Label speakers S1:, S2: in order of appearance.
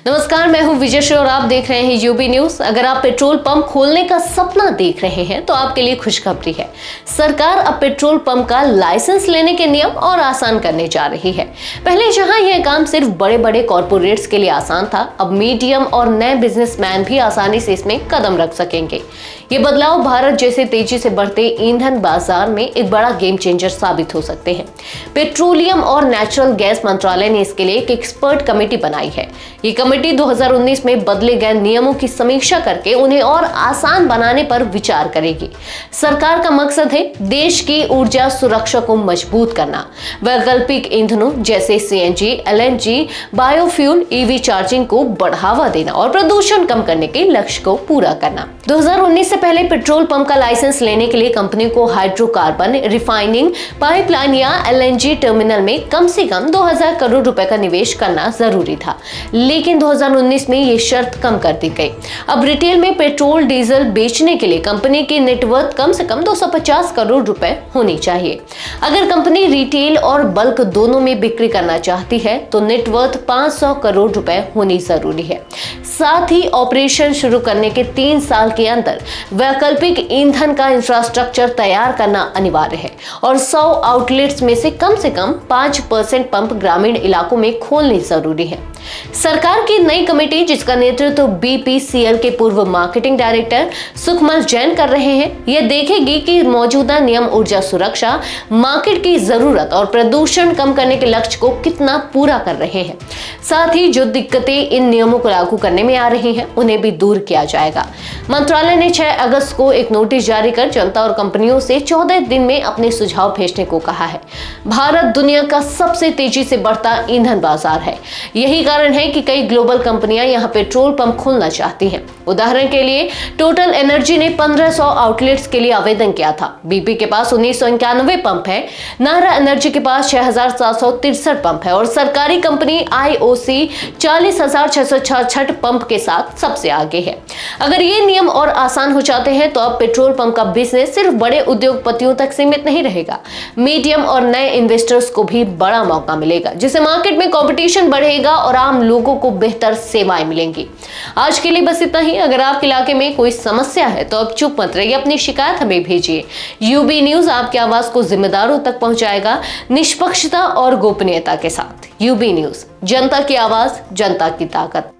S1: नमस्कार, मैं हूं विजय श्री और आप देख रहे हैं यूबी न्यूज। अगर आप पेट्रोल पंप खोलने का सपना देख रहे हैं तो आपके लिए खुशखबरी है। सरकार अब पेट्रोल पंप का लाइसेंस लेने के नियम और आसान करने जा रही है। पहले जहां यह काम सिर्फ बड़े बड़े कॉर्पोरेट्स के लिए आसान था, अब मीडियम और नए बिजनेसमैन भी आसानी से इसमें कदम रख सकेंगे। ये बदलाव भारत जैसे तेजी से बढ़ते ईंधन बाजार में एक बड़ा गेम चेंजर साबित हो सकते हैं। पेट्रोलियम और नेचुरल गैस मंत्रालय ने इसके लिए एक एक्सपर्ट कमेटी बनाई है। ये कमेटी 2019 में बदले गए नियमों की समीक्षा करके उन्हें और आसान बनाने पर विचार करेगी। सरकार का मकसद है देश की ऊर्जा सुरक्षा को मजबूत करना, वैकल्पिक ईंधनों जैसे CNG, LNG, biofuel, EV charging को बढ़ावा देना और प्रदूषण कम करने के लक्ष्य को पूरा करना। 2019 से पहले पेट्रोल पंप का लाइसेंस लेने के लिए कंपनी को हाइड्रोकार्बन रिफाइनिंग पाइपलाइन या एलएनजी टर्मिनल में कम से कम 2000 करोड़ रुपए का निवेश करना जरूरी था, लेकिन 2019 में ये शर्त कम कर दी गई। अब रिटेल में पेट्रोल डीजल बेचने के लिए कंपनी की नेटवर्थ कम से कम 250 करोड़ रुपए होनी चाहिए। अगर कंपनी रिटेल और बल्क दोनों में बिक्री करना चाहती है तो नेटवर्थ 500 करोड़ रुपए होनी जरूरी है। साथ ही ऑपरेशन शुरू करने के 3 साल के अंदर वैकल्पिक ईंधन का इंफ्रास्ट्रक्चर तैयार करना अनिवार्य है और 100 आउटलेट्स में से कम 5% पंप ग्रामीण इलाकों में खोलने जरूरी है। सरकार की नई कमेटी, जिसका नेतृत्व बीपीसीएल के पूर्व मार्केटिंग डायरेक्टर सुखमल जैन कर रहे हैं, यह देखेगी कि मौजूदा नियम ऊर्जा सुरक्षा, मार्केट की जरूरत और प्रदूषण कम करने के लक्ष्य को कितना पूरा कर रहे हैं। साथ ही जो दिक्कतें इन नियमों को लागू करने में आ रही हैं, उन्हें भी दूर किया जाएगा। मंत्रालय ने 6 अगस्त को एक नोटिस जारी कर जनता और कंपनियों से 14 दिन में अपने सुझाव भेजने को कहा है। भारत दुनिया का सबसे तेजी से बढ़ता ईंधन बाजार है। यही कारण है कि कई ग्लोबल कंपनियां यहां पेट्रोल पंप खोलना चाहती हैं। उदाहरण के लिए टोटल एनर्जी ने 1500 आउटलेट्स के लिए आवेदन किया था। बीपी के पास 1991 पंप है, नारा एनर्जी के पास 6763 पंप है और सरकारी कंपनी आईओसी 40666 पंप के साथ सबसे आगे है। अगर ये नियम और आसान हो जाते हैं तो अब पेट्रोल पंप का बिजनेस सिर्फ बड़े उद्योगपतियों तक सीमित नहीं रहेगा। मीडियम और नए इन्वेस्टर्स को भी बड़ा मौका मिलेगा, जिससे मार्केट में कंपटीशन बढ़ेगा और आम लोगों को बेहतर सेवाएं मिलेंगी। आज के लिए बस इतना ही। अगर आपके इलाके में कोई समस्या है तो अब चुप मत रहिए, अपनी शिकायत हमें भेजिए। यूबी न्यूज आपकी आवाज को जिम्मेदारों तक पहुंचाएगा, निष्पक्षता और गोपनीयता के साथ। यूबी न्यूज, जनता की आवाज, जनता की ताकत।